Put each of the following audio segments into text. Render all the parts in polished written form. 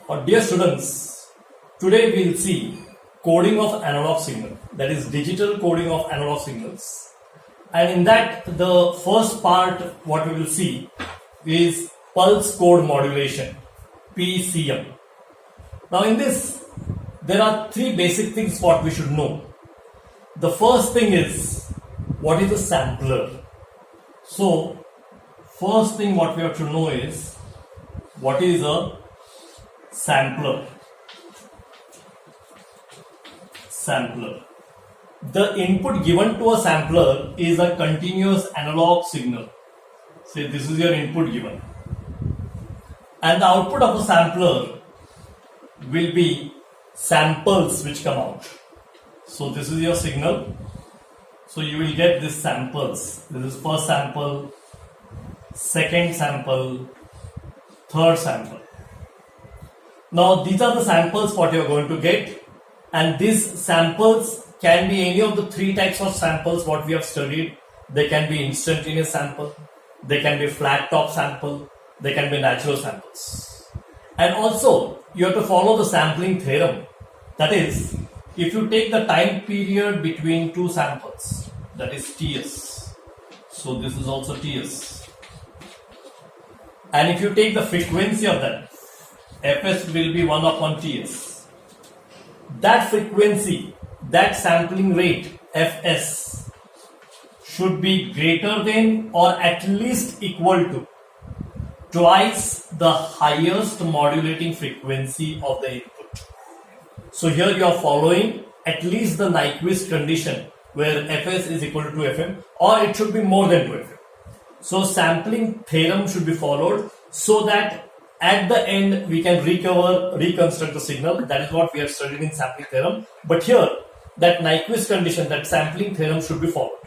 Dear students, today we will see coding of analog signal, that is digital coding of analog signals. And in that, the first part what we will see is pulse code modulation, PCM. Now in this, there are three basic things what we should know. The first thing is, what is a sampler? So, first thing what we have to know is, what is a sampler? Sampler. The input given to a sampler is a continuous analog signal. Say this is your input given. And the output of a sampler will be samples which come out. So this is your signal. So you will get these samples. This is first sample, second sample, third sample. Now these are the samples what you are going to get, and these samples can be any of the three types of samples what we have studied. They can be instantaneous sample, they can be flat top sample, they can be natural samples. And also you have to follow the sampling theorem. That is, if you take the time period between two samples, that is Ts. So this is also Ts. And if you take the frequency of that, Fs will be 1 upon Ts. That frequency, that sampling rate, Fs, should be greater than or at least equal to twice the highest modulating frequency of the input. So here you are following at least the Nyquist condition where Fs is equal to 2Fm, or it should be more than 2Fm. So sampling theorem should be followed so that at the end we can reconstruct the signal. That is what we have studied in sampling theorem. But here, that Nyquist condition, that sampling theorem should be followed.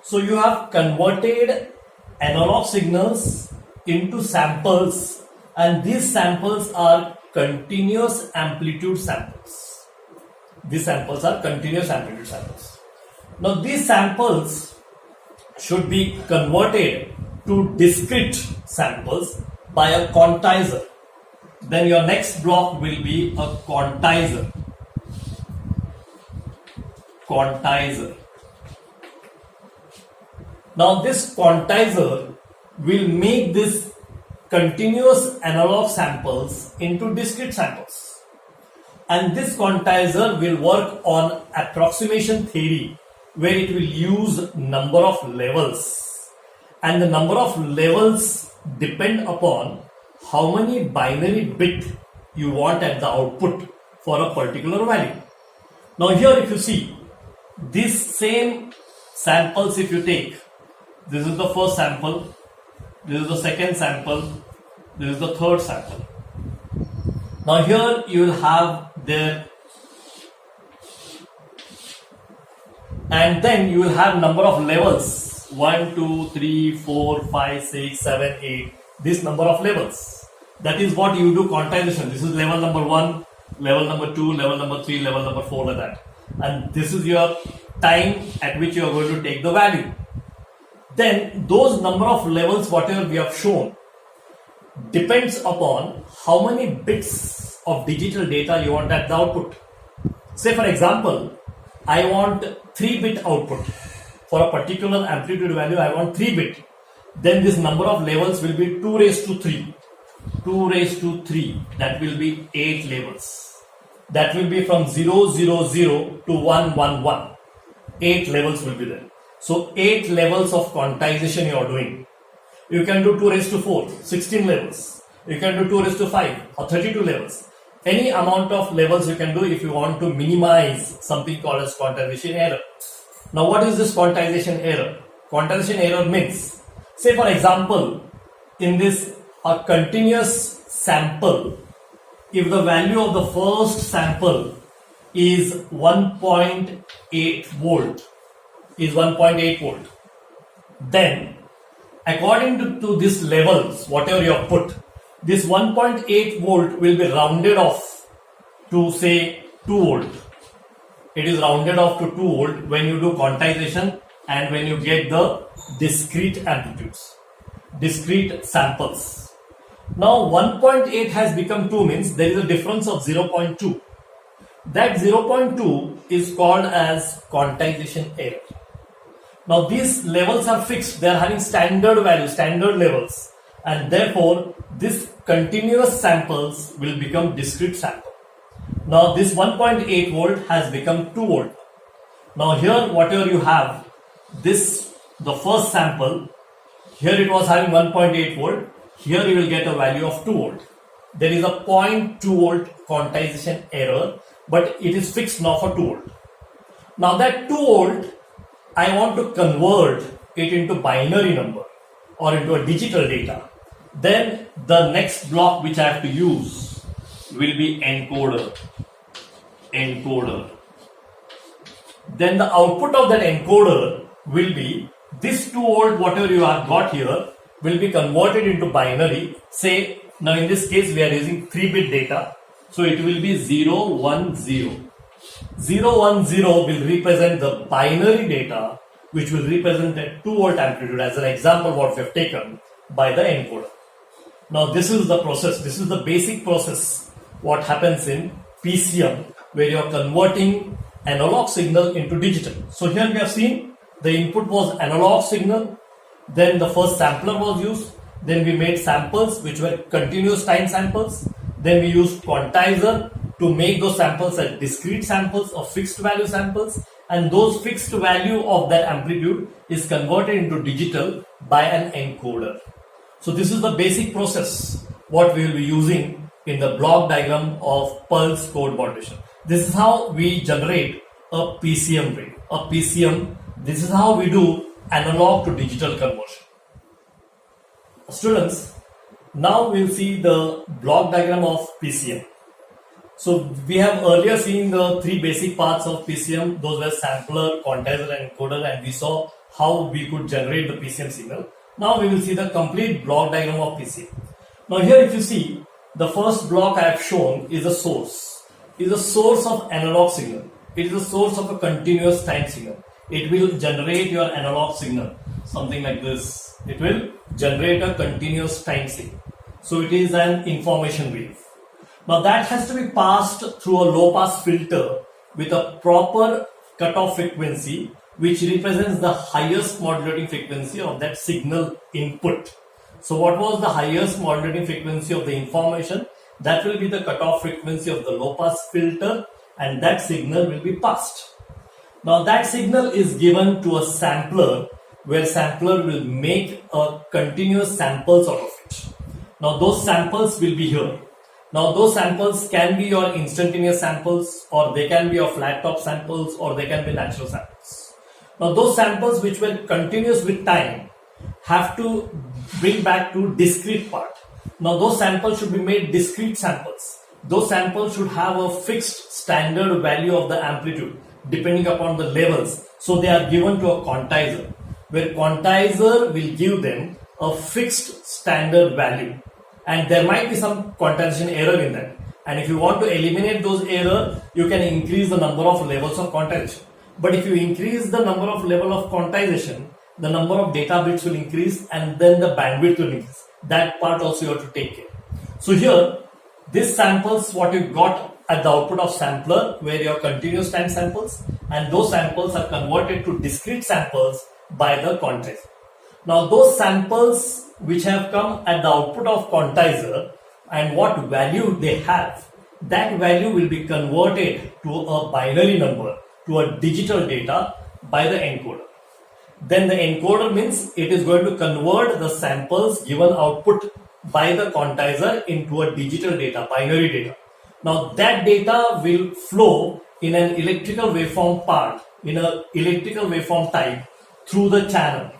So you have converted analog signals into samples, and these samples are continuous amplitude samples. These samples are continuous amplitude samples. Now these samples should be converted to discrete samples by a quantizer. Then your next block will be a quantizer. Quantizer. Now this quantizer will make this continuous analog samples into discrete samples. And this quantizer will work on approximation theory, where it will use number of levels. And the number of levels depend upon how many binary bit you want at the output for a particular value. Now here if you see, these same samples if you take, this is the first sample, this is the second sample, this is the third sample. Now here you will have their, and then you will have number of levels, 1, 2, 3, 4, 5, 6, 7, 8, this number of levels. That is what you do quantization. This is level number 1, level number 2, level number 3, level number 4, like that. And this is your time at which you are going to take the value. Then those number of levels whatever we have shown depends upon how many bits of digital data you want at the output. Say for example, I want 3-bit output. For a particular amplitude value, I want 3-bit. Then this number of levels will be 2 raised to 3. 2 raised to 3. That will be 8 levels. That will be from 0, 0, 0 to 1, 1, 1. 8 levels will be there. So 8 levels of quantization you are doing. You can do 2 raised to 4, 16 levels. You can do 2 raised to 5 or 32 levels. Any amount of levels you can do if you want to minimize something called as quantization error. Now what is this quantization error? Quantization error means, say for example, in this a continuous sample, if the value of the first sample is 1.8 volt, then according to these levels, whatever you have put, this 1.8 volt will be rounded off to say 2 volt. It is rounded off to 2 volt when you do quantization and when you get the discrete amplitudes, discrete samples. Now 1.8 has become 2 means there is a difference of 0.2. That 0.2 is called as quantization error. Now these levels are fixed, they are having standard values, standard levels, and therefore this continuous samples will become discrete sample. Now this 1.8 volt has become 2 volt. Now here whatever you have, this the first sample, here it was having 1.8 volt, here you will get a value of 2 volt. There is a 0.2 volt quantization error, but it is fixed now for 2 volt. Now that 2 volt, I want to convert it into binary number or into a digital data. Then the next block which I have to use will be encoder. Then the output of that encoder will be this 2 volt whatever you have got here will be converted into binary. Say now in this case we are using 3-bit data, so it will be 0, 1, 0. 0, 1, 0 will represent the binary data which will represent a 2 volt amplitude as an example what we have taken by the encoder. Now this is the process, this is the basic process what happens in PCM where you are converting analog signal into digital. So here we have seen the input was analog signal, then the first sampler was used, then we made samples which were continuous time samples, then we used quantizer to make those samples as discrete samples or fixed value samples, and those fixed value of that amplitude is converted into digital by an encoder. So this is the basic process what we will be using in the block diagram of pulse code modulation. This is how we generate a PCM rate. A PCM, this is how we do analog to digital conversion. Students, now we'll see the block diagram of PCM. So we have earlier seen the 3 basic parts of PCM. Those were sampler, quantizer and encoder, and we saw how we could generate the PCM signal. Now we will see the complete block diagram of PCM. Now here if you see, the first block I have shown is a source. It is a source of analog signal. It is a source of a continuous time signal. It will generate your analog signal, something like this. It will generate a continuous time signal. So it is an information wave. Now that has to be passed through a low pass filter with a proper cutoff frequency which represents the highest modulating frequency of that signal input. So what was the highest modulating frequency of the information? That will be the cutoff frequency of the low pass filter, and that signal will be passed. Now that signal is given to a sampler where sampler will make a continuous samples out of it. Now those samples will be here. Now those samples can be your instantaneous samples, or they can be your flat top samples, or they can be natural samples. Now those samples which were continuous with time have to bring back to discrete part. Now those samples should be made discrete samples. Those samples should have a fixed standard value of the amplitude depending upon the levels. So they are given to a quantizer, where quantizer will give them a fixed standard value. And there might be some quantization error in that. And if you want to eliminate those errors, you can increase the number of levels of quantization. But if you increase the number of level of quantization, the number of data bits will increase and then the bandwidth will increase. That part also you have to take care. So here, this samples what you got at the output of sampler where your continuous time samples, and those samples are converted to discrete samples by the quantizer. Now those samples which have come at the output of quantizer and what value they have, that value will be converted to a binary number, to a digital data by the encoder. Then the encoder means it is going to convert the samples given output by the quantizer into a digital data, binary data. Now that data will flow in an electrical waveform part, in an electrical waveform type through the channel.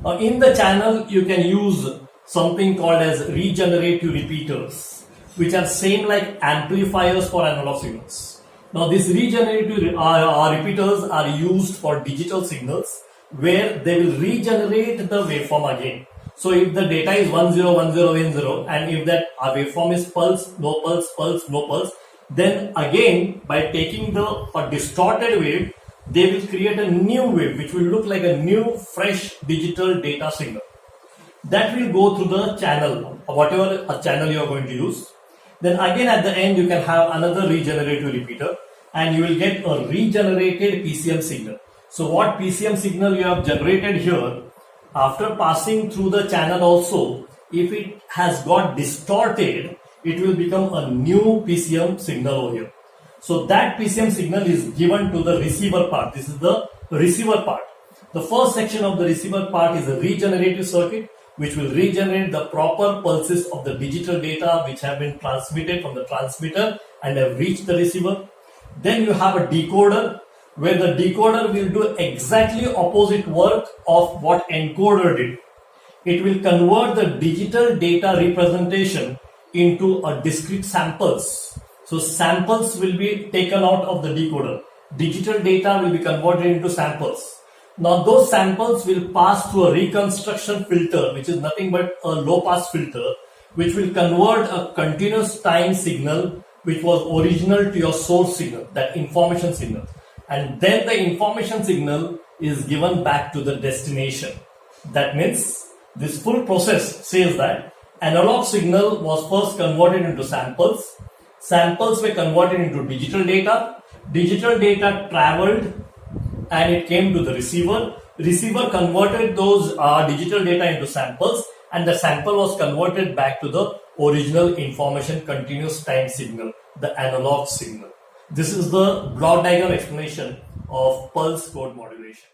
Now in the channel you can use something called as regenerative repeaters, which are same like amplifiers for analog signals. Now these regenerative repeaters are used for digital signals where they will regenerate the waveform again. So if the data is 10 10 10 and if that waveform is pulse, no pulse, pulse, no pulse, then again by taking the distorted wave, they will create a new wave which will look like a new fresh digital data signal. That will go through the channel, whatever a channel you are going to use. Then again at the end you can have another regenerative repeater and you will get a regenerated PCM signal. So what PCM signal you have generated here, after passing through the channel also, if it has got distorted, it will become a new PCM signal over here. So that PCM signal is given to the receiver part. This is the receiver part. The first section of the receiver part is a regenerative circuit, which will regenerate the proper pulses of the digital data which have been transmitted from the transmitter and have reached the receiver. Then you have a decoder, where the decoder will do exactly opposite work of what encoder did. It will convert the digital data representation into a discrete samples. So samples will be taken out of the decoder. Digital data will be converted into samples. Now those samples will pass through a reconstruction filter, which is nothing but a low pass filter, which will convert a continuous time signal which was original to your source signal, that information signal. And then the information signal is given back to the destination. That means this full process says that analog signal was first converted into samples. Samples were converted into digital data. Digital data traveled and it came to the receiver. Receiver converted those digital data into samples, and the sample was converted back to the original information continuous time signal, the analog signal. This is the block diagram explanation of pulse code modulation.